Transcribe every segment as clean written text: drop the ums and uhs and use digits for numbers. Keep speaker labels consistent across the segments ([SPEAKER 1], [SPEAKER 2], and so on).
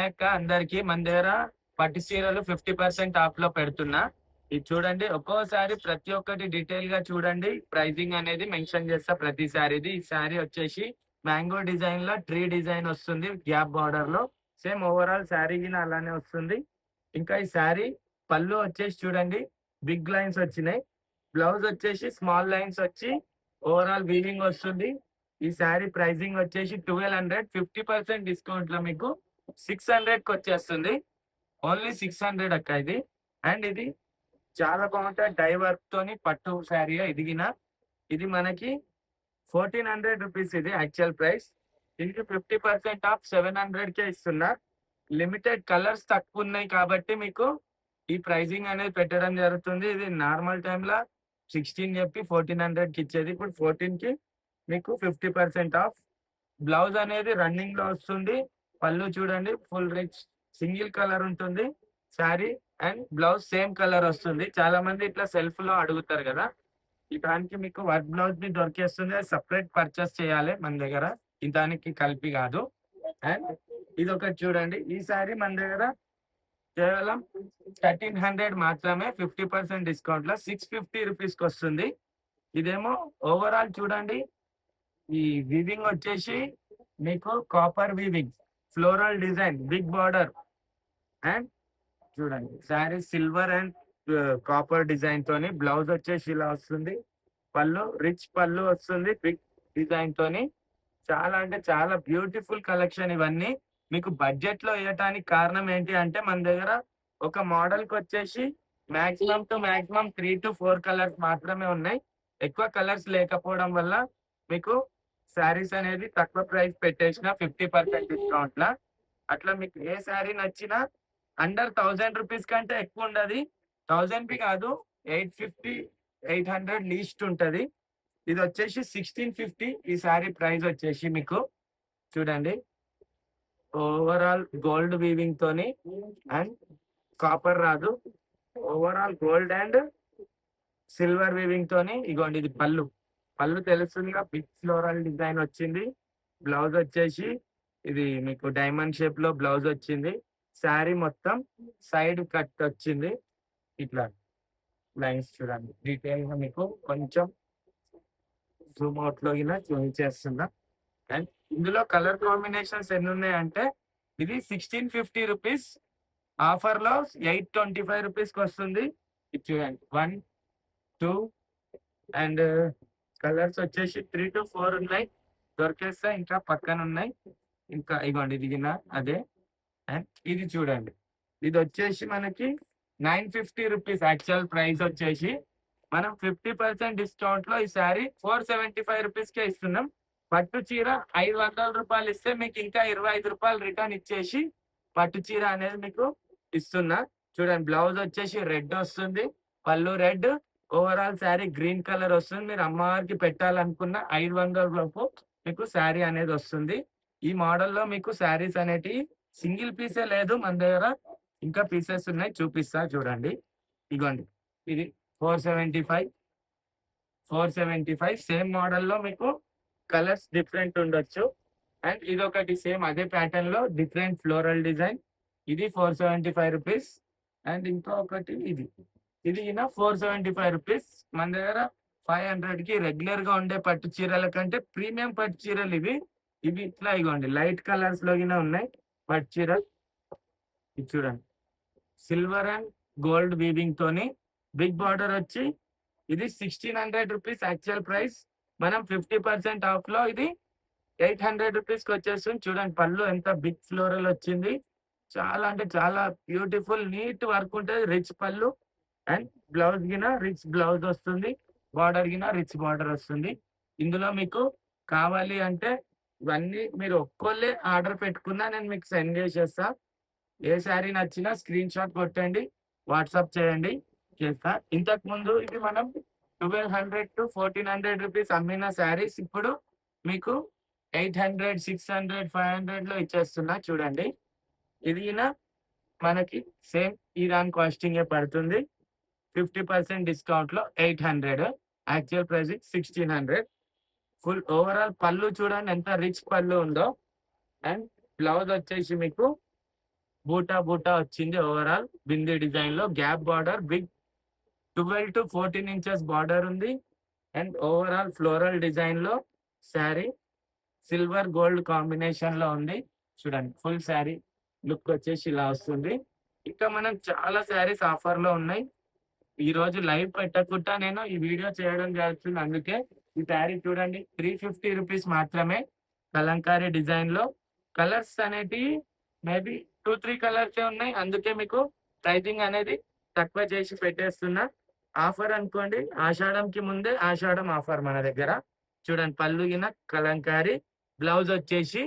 [SPEAKER 1] అక్క అందరికి మన దగ్గర పట్టు చీరలు 50% ఆఫ్ లో పెడుతున్నా. ఇది చూడండి, ఒక్కోసారి ప్రతి ఒక్కటి డీటెయిల్ గా చూడండి. ప్రైజింగ్ అనేది మెన్షన్ చేస్తా ప్రతిసారిది. ఈ సారీ వచ్చేసి మ్యాంగో డిజైన్ లో ట్రీ డిజైన్ వస్తుంది, గ్యాప్ బార్డర్ లో. సేమ్ ఓవరాల్ శారీ గిన అలానే వస్తుంది. ఇంకా ఈ శారీ పళ్ళు వచ్చేసి చూడండి, బిగ్ లైన్స్ వచ్చినాయి. బ్లౌజ్ వచ్చేసి స్మాల్ లైన్స్ వచ్చి ఓవరాల్ వీవింగ్ వస్తుంది. ఈ శారీ ప్రైజింగ్ వచ్చేసి 1200, 50% డిస్కౌంట్ లో మీకు 600 కి వచ్చేస్తుంది. ఓన్లీ 600 అక్క ఇది. అండ్ ఇది చాలా బాగుంటుంది, డై వర్క్ తోని పట్టు శారీ ఎదిగిన. ఇది మనకి 1400 రూపీస్ ఇది యాక్చువల్ ప్రైస్. దీనికి 50% ఆఫ్ 700 కే ఇస్తున్నా. లిమిటెడ్ కలర్స్ తక్కువ ఉన్నాయి కాబట్టి మీకు ఈ ప్రైజింగ్ అనేది పెట్టడం జరుగుతుంది. ఇది నార్మల్ టైంలో 16 చెప్పి 1400 కి ఇచ్చేది, ఇప్పుడు 14 కి మీకు 50% ఆఫ్. బ్లౌజ్ అనేది రన్నింగ్ లో వస్తుంది. పళ్ళు చూడండి, ఫుల్ రిచ్ సింగిల్ కలర్ ఉంటుంది sari. And blouse same colour వస్తుంది. చాలా మంది ఇట్లా సెల్ఫ్ లో అడుగుతారు కదా, ఈ దానికి మీకు వర్క్ బ్లౌజ్ ని దొరికేస్తుంది. అది సపరేట్ పర్చేస్ చేయాలి మన దగ్గర, ఈ దానికి కలిపి కాదు. అండ్ ఇది ఒకటి చూడండి, ఈ శారీ మన దగ్గర కేవలం 1300 మాత్రమే, 50% డిస్కౌంట్ లో 650 రూపీస్ కి వస్తుంది. ఇదేమో ఓవరాల్ చూడండి, ఈ వీవింగ్ వచ్చేసి మీకు copper weaving, floral design, big border. And చూడండి sari silver and copper design తోని, బ్లౌజ్ వచ్చేసి ఇలా వస్తుంది. పళ్ళు రిచ్ పళ్ళు వస్తుంది, బిగ్ డిజైన్ తోని. చాలా అంటే చాలా బ్యూటిఫుల్ కలెక్షన్ ఇవన్నీ. మీకు బడ్జెట్ లో వేయటానికి కారణం ఏంటి అంటే, మన దగ్గర ఒక మోడల్ కి వచ్చేసి maximum to maximum 3 to 4 colours మాత్రమే ఉన్నాయి. ఎక్కువ కలర్స్ లేకపోవడం వల్ల మీకు శారీస్ అనేది తక్కువ ప్రైస్ పెట్టేసిన 50% డిస్కౌంట్ లా. అట్లా మీకు ఏ శారీ నచ్చినా అండర్ 1000 రూపీస్ కంటే ఎక్కువ ఉండదు. 1000 కి కాదు, 850, 800 లీస్ట్ ఉంటది. ఇది వచ్చేసి 1650 ఈ శారీ ప్రైస్ వచ్చేసి మీకు. చూడండి, ఓవరాల్ గోల్డ్ వీవింగ్ తోని అండ్ కాపర్ రాదు, overall gold and silver weaving తోని. ఇగోండి ఇది పళ్ళు. పళ్ళు తెలుస్తుందిగా, బిగ్ ఫ్లోరల్ డిజైన్ వచ్చింది. బ్లౌజ్ వచ్చేసి ఇది మీకు డైమండ్ షేప్ లో బ్లౌజ్ వచ్చింది. శారీ మొత్తం సైడ్ కట్ వచ్చింది. ఇట్లా లైన్స్ చూడండి, డీటెయిల్ గా మీకు కొంచెం జూమ్ అవుట్ లో చూపించేస్తున్నా. అండ్ ఇందులో కలర్ కాంబినేషన్స్ ఎన్ని ఉన్నాయంటే, ఇది 1650 రూపీస్, ఆఫర్ లో 825 రూపీస్ కి వస్తుంది. ఇది చూడండి, 1, 2 అండ్ కలర్స్ వచ్చేసి 3 to 4 ఉన్నాయి. దొరికేస్తే ఇంకా పక్కన ఉన్నాయి. ఇంకా ఇగోండి ఇది గిన అదే. అండ్ ఇది చూడండి, ఇది వచ్చేసి మనకి 950 రూపీస్ యాక్చువల్ ప్రైస్ వచ్చేసి. మనం 50% డిస్కౌంట్ లో ఈ సారీ 475 రూపీస్ కే ఇస్తున్నాం. పట్టు చీర 500 రూపాయలు ఇస్తే మీకు ఇంకా 25 రూపాయలు రిటర్న్ ఇచ్చేసి పట్టు చీర అనేది మీకు ఇస్తున్నా. చూడండి, బ్లౌజ్ వచ్చేసి రెడ్ వస్తుంది, పళ్ళు red, overall sari green colour వస్తుంది. మీరు అమ్మవారికి పెట్టాలనుకున్న 500 లోపు మీకు శారీ అనేది వస్తుంది. ఈ మోడల్లో మీకు శారీస్ అనేటివి సింగిల్ పీసే లేదు మన దగ్గర, ఇంకా పీసెస్ ఉన్నాయి, చూపిస్తా చూడండి. ఇగోండి, ఇది 475, 475 సేమ్ మోడల్లో మీకు కలర్స్ డిఫరెంట్ ఉండొచ్చు. అండ్ ఇది ఒకటి సేమ్ అదే ప్యాటర్న్ లో డిఫరెంట్ ఫ్లోరల్ డిజైన్, ఇది 475 రూపీస్. అండ్ ఇంకొకటి ఇది, ఇది 475 రూపీస్. మన దగ్గర 500 కి రెగ్యులర్ గా ఉండే పట్టు చీరల కంటే ప్రీమియం పట్టు చీరలు ఇవి. ఇవి ఇట్లా ఇగోండి లైట్ కలర్స్ లో ఉన్నాయి పట్టు చీర. ఇది చూడండి, సిల్వర్ అండ్ గోల్డ్ వీవింగ్ తోని, బిగ్ బార్డర్ వచ్చి. ఇది 1600 రూపీస్ యాక్చువల్ ప్రైస్. మనం 50% ఆఫ్ లో ఇది 800 రూపీస్ కి వచ్చేస్తుంది. చూడండి, పళ్ళు ఎంత బిగ్ ఫ్లోరల్ వచ్చింది. చాలా అంటే చాలా బ్యూటిఫుల్ నీట్ వర్క్ ఉంటుంది, రిచ్ పళ్ళు. అండ్ బ్లౌజ్ గిన రిచ్ బ్లౌజ్ వస్తుంది, బార్డర్ గిన రిచ్ బార్డర్ వస్తుంది. ఇందులో మీకు కావాలి అంటే ఇవన్నీ మీరు ఒక్కోళ్ళే ఆర్డర్ పెట్టుకున్నా నేను మీకు సెండ్ చేసేస్తా. ఏ శారీ నచ్చినా స్క్రీన్ షాట్ కొట్టండి, వాట్సాప్ చేయండి, చేస్తా. ఇంతకు ముందు ఇది మనం 1200 to 1400 రూపీస్ అమ్మిన శారీస్ ఇప్పుడు మీకు 800, 600, 500 లో ఇచ్చేస్తున్నా. చూడండి, ఇది మనకి సేమ్ ఈ దాని కాస్టింగ్ పడుతుంది. 50% డిస్కౌంట్ లో 800, యాక్చువల్ ప్రైస్ 1600. ఫుల్ ఓవరాల్ పళ్ళు చూడండి ఎంత రిచ్ పళ్ళు ఉందో. అండ్ బ్లౌజ్ వచ్చేసి మీకు బూటా బూటా వచ్చింది. ఓవరాల్ బింది డిజైన్ లో gap border, big 12 to 14 inches border ఉంది. అండ్ ఓవరాల్ ఫ్లోరల్ డిజైన్ లో శారీ సిల్వర్ గోల్డ్ కాంబినేషన్ లో ఉంది. చూడండి ఫుల్ శారీ లుక్ వచ్చేసి ఇలా వస్తుంది. ఇంకా మనం చాలా శారీస్ ఆఫర్ లో ఉన్నాయి. ఈ రోజు లైవ్ పెట్టకుండా నేను ఈ వీడియో చేయడం జరుగుతుంది. అందుకే ఈ శారీ చూడండి 350 రూపీస్ మాత్రమే. కలంకారీ డిజైన్ లో కలర్స్ అనేటివి మేబీ 2-3 కలర్సే ఉన్నాయి. అందుకే మీకు ప్రైజింగ్ అనేది తక్కువ చేసి పెట్టేస్తున్నా. ఆఫర్ అనుకోండి, ఆషాఢంకి ముందే ఆషాఢం ఆఫర్ మన దగ్గర. చూడండి పళ్ళు గిన కలంకారీ, బ్లౌజ్ వచ్చేసి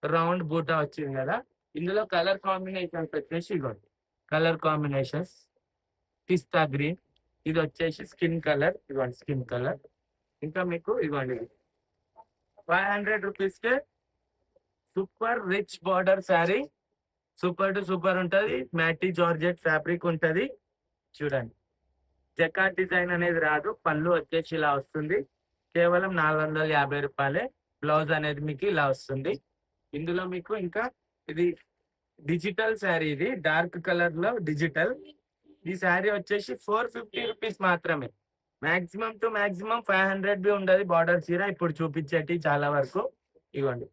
[SPEAKER 1] రౌండ్ బూటా వచ్చింది కదా. ఇందులో కలర్ కాంబినేషన్స్ వచ్చేసి ఇగోండి. కలర్ కాంబినేషన్స్ పిస్తా గ్రీన్, ఇది వచ్చేసి స్కిన్ కలర్, ఇవ్వండి స్కిన్ కలర్. ఇంకా మీకు ఇవ్వండి 500 రూపీస్కే super rich border sari. Super to super ఉంటది. మ్యాటీ జార్జెట్ ఫ్యాబ్రిక్ ఉంటది. చూడండి జకాట్ డిజైన్ అనేది రాదు. పళ్ళు వచ్చేసి ఇలా వస్తుంది. కేవలం 450 రూపాయలే. బ్లౌజ్ అనేది మీకు ఇలా వస్తుంది. ఇందులో మీకు ఇంకా ఇది డిజిటల్ శారీ, ఇది డార్క్ కలర్ లో డిజిటల్. ఈ శారీ వచ్చేసి 450 రూపీస్ మాత్రమే. మాక్సిమం టు మాక్సిమం 500 బి ఉండదు బార్డర్ చీర. ఇప్పుడు చూపించేటి చాలా వరకు ఇవ్వండి.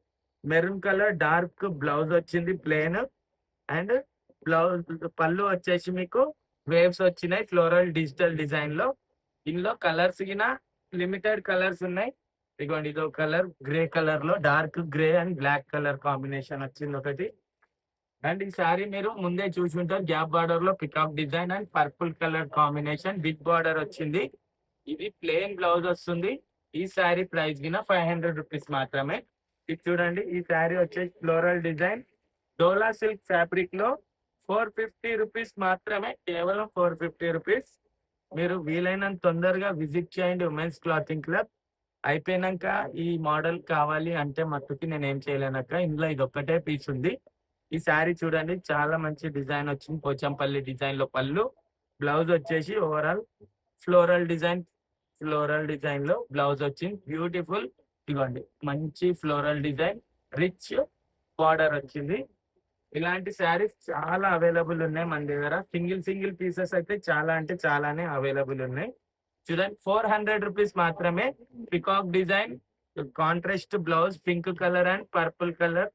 [SPEAKER 1] మెరూన్ కలర్ డార్క్ బ్లౌజ్ వచ్చింది ప్లేన్. అండ్ బ్లౌజ్ పళ్ళు వచ్చేసి మీకు వేవ్స్ వచ్చినాయి ఫ్లోరల్ డిజిటల్ డిజైన్ లో. ఇందులో కలర్స్ గిన లిమిటెడ్ కలర్స్ ఉన్నాయి. ఇదిగోండి ఇదో కలర్ గ్రే కలర్ లో dark grey and black colour combination వచ్చింది ఒకటి. అండ్ ఈ సారీ మీరు ముందే చూసి ఉంటారు. గ్యాప్ బార్డర్ లో peacock design and purple colour combination big border వచ్చింది. ఇది ప్లెయిన్ బ్లౌజ్ వస్తుంది. ఈ సారీ ప్రైస్ గిన 500 రూపీస్ మాత్రమే. ఇది చూడండి ఈ సారీ వచ్చేసి ఫ్లోరల్ డిజైన్ డోలా సిల్క్ ఫ్యాబ్రిక్ లో 450 రూపీస్ మాత్రమే. కేవలం 450 రూపీస్. మీరు వీలైనంత తొందరగా విజిట్ చేయండి ఉమెన్స్ క్లాతింగ్ క్లబ్. అయిపోయినాక ఈ మోడల్ కావాలి అంటే మట్టుకి నేను ఏం చేయలేనక్క. ఇందులో ఇది ఒక్కటే పీస్ ఉంది. ఈ శారీ చూడండి చాలా మంచి డిజైన్ వచ్చింది. పోచంపల్లి డిజైన్ లో పళ్ళు, బ్లౌజ్ వచ్చేసి ఓవరాల్ ఫ్లోరల్ డిజైన్ లో బ్లౌజ్ వచ్చింది. బ్యూటిఫుల్ ఇవ్వండి మంచి ఫ్లోరల్ డిజైన్ రిచ్ బార్డర్ వచ్చింది. ఇలాంటి శారీస్ చాలా అవైలబుల్ ఉన్నాయి మన దగ్గర. సింగిల్ పీసెస్ అయితే చాలా అంటే చాలానే అవైలబుల్ ఉన్నాయి. చూడండి 400 రూపీస్ మాత్రమే. Peacock design contrast blouse pink colour and purple colour,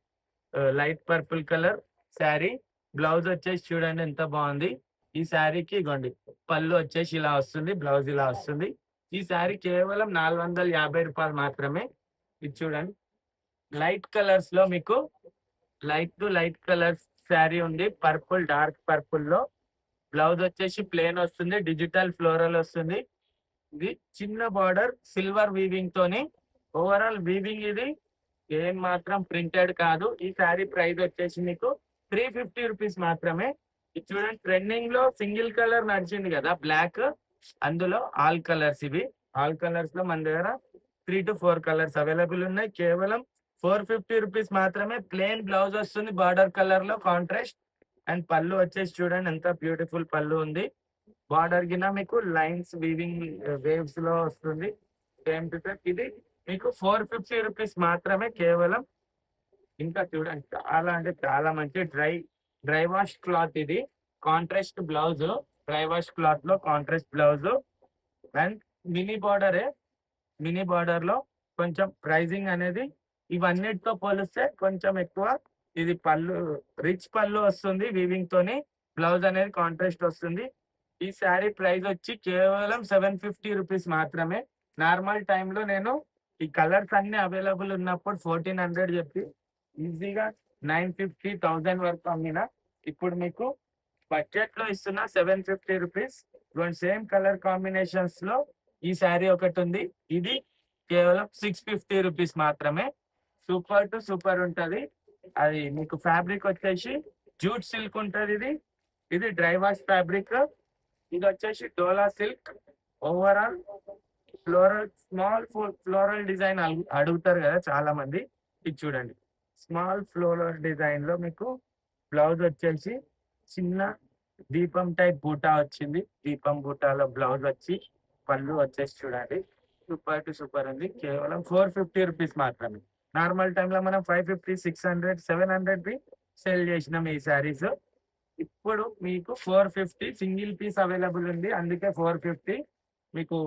[SPEAKER 1] light purple colour sari. Blouse వచ్చేసి చూడండి ఎంత బాగుంది. ఈ శారీకి ఇగోండి పళ్ళు వచ్చేసి ఇలా వస్తుంది, బ్లౌజ్ ఇలా వస్తుంది. ఈ శారీ కేవలం 450 రూపాయలు మాత్రమే. ఇది చూడండి లైట్ కలర్స్ లో మీకు light to light colours sari ఉంది. పర్పుల్ డార్క్ పర్పుల్ లో బ్లౌజ్ వచ్చేసి ప్లేన్ వస్తుంది. డిజిటల్ ఫ్లోరల్ వస్తుంది. ఇది చిన్న బార్డర్ సిల్వర్ వీవింగ్ తోని ఓవరాల్ వీవింగ్. ఇది ఏం మాత్రం ప్రింటెడ్ కాదు. ఈ శారీ ప్రైస్ వచ్చేసి మీకు 350 రూపీస్ మాత్రమే. ఇది చూడండి ట్రెండింగ్ లో సింగిల్ కలర్ నడిచింది కదా బ్లాక్, అందులో ఆల్ కలర్స్. ఇవి ఆల్ కలర్స్ లో మన దగ్గర 3 to 4 కలర్స్ అవైలబుల్ ఉన్నాయి. కేవలం 450 రూపీస్ మాత్రమే. ప్లెయిన్ బ్లౌజ్ వస్తుంది బార్డర్ కలర్ లో కాంట్రాస్ట్. అండ్ పళ్ళు వచ్చేసి చూడండి ఎంత బ్యూటిఫుల్ పళ్ళు ఉంది. బార్డర్ గిన మీకు లైన్స్ వీవింగ్ వేవ్స్ లో వస్తుంది. సేమ్ టు సేమ్ ఇది మీకు 450 రూపీస్ మాత్రమే కేవలం. ఇంకా చూడండి చాలా అంటే చాలా మంచి డ్రై వాష్ క్లాత్. ఇది contrast blouse, dry wash cloth లో contrast blouse and mini border లో కొంచెం ప్రైజింగ్ అనేది ఇవన్నిటితో పోలిస్తే కొంచెం ఎక్కువ. ఇది పళ్ళు రిచ్ పళ్ళు వస్తుంది వీవింగ్ తోని. బ్లౌజ్ అనేది కాంట్రాస్ట్ వస్తుంది. ఈ శారీ ప్రైస్ వచ్చి కేవలం 750 రూపీస్ మాత్రమే. నార్మల్ టైంలో నేను ఈ కలర్స్ అన్ని అవైలబుల్ ఉన్నప్పుడు 1400 చెప్పి ఈజీగా 950, 1000 వరకు అమ్మిన. ఇప్పుడు మీకు బడ్జెట్ లో ఇస్తున్న 750 రూపీస్. సేమ్ కలర్ కాంబినేషన్స్ లో ఈ శారీ ఒకటి ఉంది. ఇది కేవలం 650 రూపీస్ మాత్రమే. సూపర్ టు సూపర్ ఉంటది. అది మీకు ఫ్యాబ్రిక్ వచ్చేసి జూట్ సిల్క్ ఉంటది. ఇది డ్రై వాష్ ఫ్యాబ్రిక్. ఇది వచ్చేసి Dola silk. Overall small floral design అడుగుతారు కదా చాలా మంది. ఇది చూడండి స్మాల్ ఫ్లోరల్ డిజైన్ లో మీకు బ్లౌజ్ వచ్చేసి చిన్న దీపం టైప్ బూటా వచ్చింది. దీపం బూటాలో బ్లౌజ్ వచ్చి పళ్ళు వచ్చేసి చూడండి సూపర్ టు సూపర్ ఉంది. కేవలం 450 రూపీస్ మాత్రమే. నార్మల్ టైంలో మనం 550, 600, 700 బి సేల్ చేసినాం ఈ శారీస్. ఇప్పుడు మీకు 450 సింగిల్ పీస్ అవైలబుల్ ఉంది. అందుకే 450 మీకు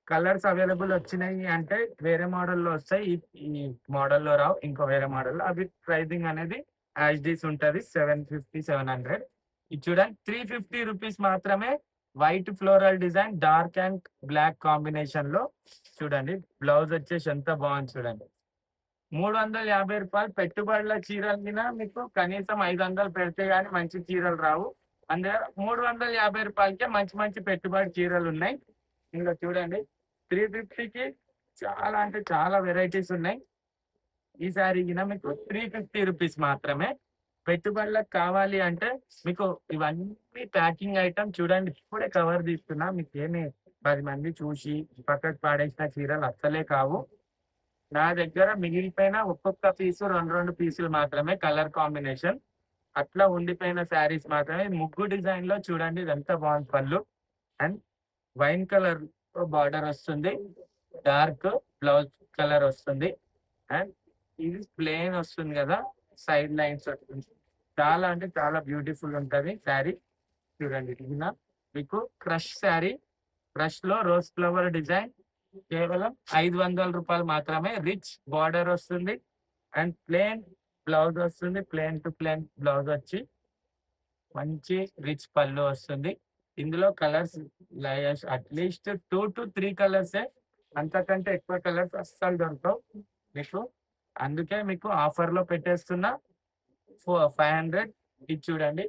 [SPEAKER 1] కలర్స్ అవైలబుల్ వచ్చినాయి అంటే వేరే మోడల్‌లో వస్తాయి. ఈ మోడల్‌లో రావు. ఇంకో వేరే మోడల్‌లో అవి ప్రైజింగ్ అనేది యాజ్ ఇట్ ఈస్ ఉంటది. 750, 700 ఇది చూడండి 350 రూపీస్ మాత్రమే. White floral design dark and black కాంబినేషన్‌లో చూడండి. బ్లౌజ్ వచ్చేసి ఎంత బాగుంది చూడండి. రూ. 350 పెట్టుబడుల చీరల మీద మీకు కనీసం 500 పెడితే గాని మంచి చీరలు రావు. అందుకే రూ. 350కే మంచి మంచి పెట్టుబడి చీరలున్నాయి. ఇందులో చూడండి 350కి చాలా అంటే చాలా వెరైటీస్ ఉన్నాయి. ఈ సారీ గిన మీకు 350 రూపీస్ మాత్రమే. పెట్టుబడులకు కావాలి అంటే మీకు ఇవన్నీ ప్యాకింగ్ ఐటెమ్ చూడండి. ఇప్పుడే కవర్ తీస్తున్నా. మీకేమి 10 మంది చూసి పక్కకు పాడేసిన చీరలు అస్సలే కావు. నా దగ్గర మిగిలిపోయిన ఒక్కొక్క పీసు 2, 2 పీసులు మాత్రమే కలర్ కాంబినేషన్. అట్లా ఉండిపోయిన శారీస్ మాత్రమే. ముగ్గు డిజైన్‌లో చూడండి ఇదెంత బాగుంది పళ్ళు. అండ్ వైన్ కలర్ బార్డర్ వస్తుంది. డార్క్ బ్లౌజ్ కలర్ వస్తుంది. అండ్ ఇది ప్లెయిన్ వస్తుంది కదా! సైడ్ లైన్స్ వస్తుంది. చాలా అంటే చాలా బ్యూటిఫుల్ ఉంటది శారీ. చూడండి ఇది గిన మీకు క్రష్ శారీ. క్రష్‌లో రోజ్ ఫ్లవర్ డిజైన్. కేవలం రూ. 500 మాత్రమే. రిచ్ బార్డర్ వస్తుంది. అండ్ ప్లెయిన్ బ్లౌజ్ వస్తుంది. ప్లెయిన్ టు ప్లెయిన్ బ్లౌజ్ వచ్చి మంచి రిచ్ పళ్ళు వస్తుంది. ఇందులో కలర్స్ అట్‌లీస్ట్ 2-3 కలర్సే. అంతకంటే ఎక్కువ కలర్స్ అస్సలు దొరకవు మీకు. అందుకే మీకు ఆఫర్‌లో పెట్టేస్తున్నా. 500 ఇది చూడండి.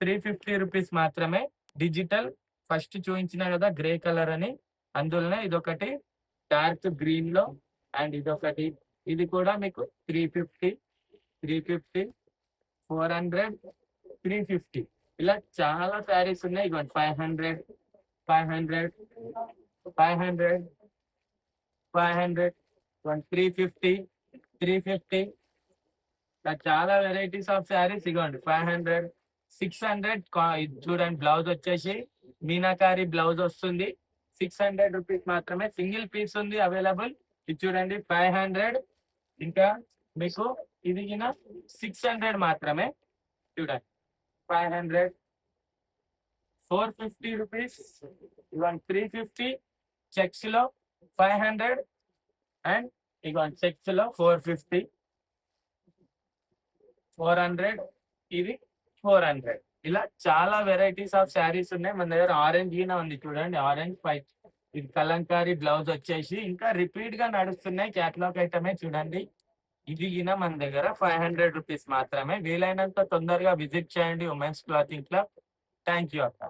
[SPEAKER 1] 350 రూపీస్ మాత్రమే. డిజిటల్ ఫస్ట్ చూయించిన కదా గ్రే కలర్ అని. అందులోనే ఇదొకటి డార్క్ గ్రీన్‌లో అండ్ ఇదొకటి. ఇది కూడా మీకు 350, 350, 400, 350 ఇలా చాలా శారీస్ ఉన్నాయి. ఇదిగోండి 500, 500, 500, 500, 350, 350 ఇలా చాలా వెరైటీస్ ఆఫ్ శారీస్ ఇగోండి 500, 600 ఇది చూడండి బ్లౌజ్ వచ్చేసి మీనాకారి బ్లౌజ్ వస్తుంది. 600 రూపీస్ మాత్రమే. సింగిల్ పీస్ ఉంది అవైలబుల్. ఇది చూడండి 500 ఇంకా మీకు ఇది గిన 600 మాత్రమే. చూడండి 500, 450 రూపీస్. ఇవన్ 350 చెక్స్ లో 500 అండ్ ఇగోండి చెక్స్ లో 450, 400 ఇది 400 ఇలా చాలా వెరైటీస్ ఆఫ్ శారీస్ ఉన్నాయి. మన దగ్గర ఆరెంజ్ గిన ఉంది చూడండి. ఆరెంజ్ పై ఇది కలంకారీ బ్లౌజ్ వచ్చేసి ఇంకా రిపీట్ గా నడుస్తున్నాయి. క్యాటలాగ్ ఐటమే చూడండి. ఇది గిన మన దగ్గర 500 రూపీస్ మాత్రమే. వీలైనంత తొందరగా విజిట్ చేయండి women's clothing club. Thank you అక్క.